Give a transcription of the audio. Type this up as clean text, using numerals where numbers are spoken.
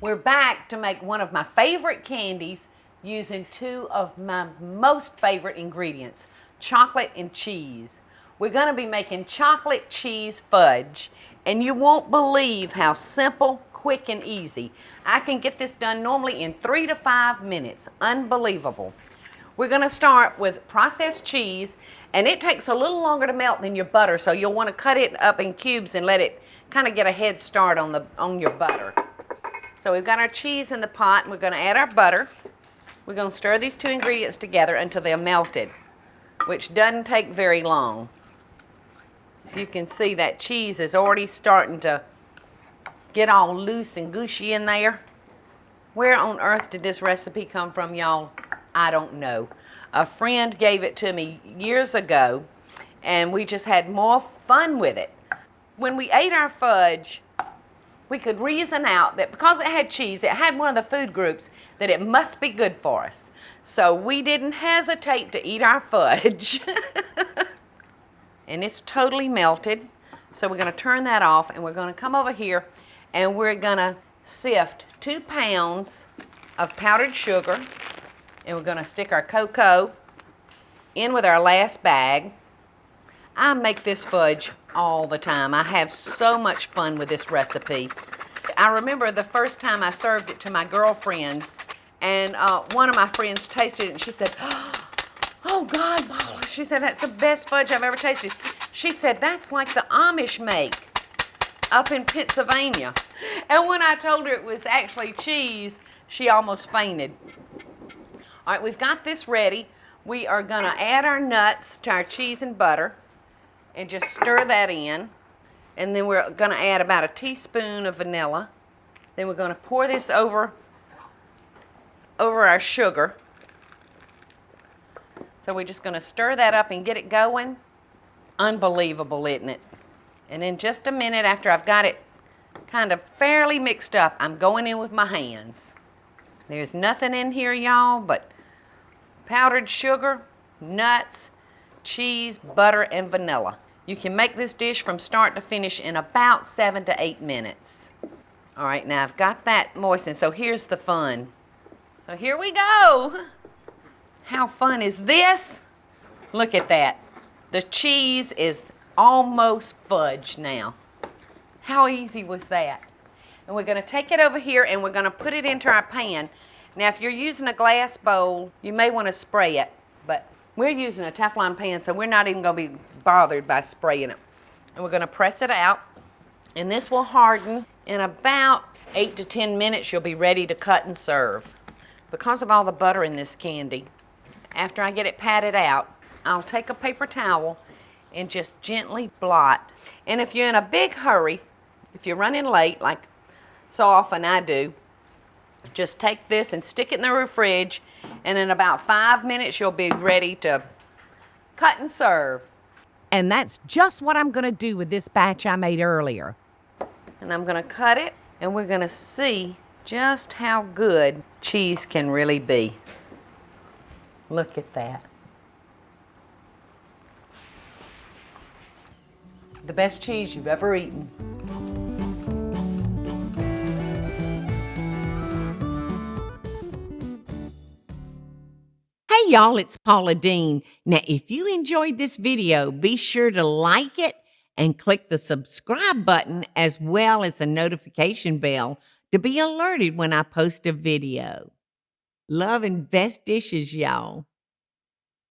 We're back to make one of my favorite candies using two of my most favorite ingredients, chocolate and cheese. We're going to be making chocolate cheese fudge, and you won't believe how simple, quick, and easy. I can get this done normally in 3 to 5 minutes. Unbelievable. We're going to start with processed cheese, and it takes a little longer to melt than your butter, so you'll want to cut it up in cubes and let it kind of get a head start on your butter. So we've got our cheese in the pot, and we're going to add our butter. We're going to stir these two ingredients together until they're melted, which doesn't take very long. So you can see that cheese is already starting to get all loose and gushy in there. Where on earth did this recipe come from, y'all? I don't know. A friend gave it to me years ago, and we just had more fun with it. When we ate our fudge, we could reason out that because it had cheese, it had one of the food groups, that it must be good for us. So we didn't hesitate to eat our fudge. And it's totally melted. So we're going to turn that off, and we're going to come over here, and we're going to sift 2 pounds of powdered sugar, and we're going to stick our cocoa in with our last bag. I make this fudge all the time. I have so much fun with this recipe. I remember the first time I served it to my girlfriends, and one of my friends tasted it, and she said, "Oh God, Paula," she said, "that's the best fudge I've ever tasted." She said, "That's like the Amish make up in Pennsylvania." And when I told her it was actually cheese, she almost fainted. All right, we've got this ready. We are going to add our nuts to our cheese and butter and just stir that in. And then we're going to add about a teaspoon of vanilla. Then we're going to pour this over our sugar. So we're just going to stir that up and get it going. Unbelievable, isn't it? And in just a minute after I've got it kind of fairly mixed up, I'm going in with my hands. There's nothing in here, y'all, but powdered sugar, nuts, cheese, butter, and vanilla. You can make this dish from start to finish in about 7 to 8 minutes. All right, now I've got that moistened, so here's the fun. So here we go. How fun is this? Look at that. The cheese is almost fudge now. How easy was that? And we're going to take it over here, and we're going to put it into our pan. Now, if you're using a glass bowl, you may want to spray it, but we're using a Teflon pan, so we're not even going to be bothered by spraying it. And we're going to press it out, and this will harden. In about 8 to 10 minutes, you'll be ready to cut and serve. Because of all the butter in this candy, after I get it patted out, I'll take a paper towel and just gently blot. And if you're in a big hurry, if you're running late, like so often I do, just take this and stick it in the fridge, and in about 5 minutes, you'll be ready to cut and serve. And that's just what I'm going to do with this batch I made earlier. And I'm going to cut it, and we're going to see just how good cheese can really be. Look at that. The best cheese you've ever eaten. Hey y'all, it's Paula Deen. Now, if you enjoyed this video, be sure to like it and click the subscribe button as well as the notification bell to be alerted when I post a video. Love and best dishes, y'all.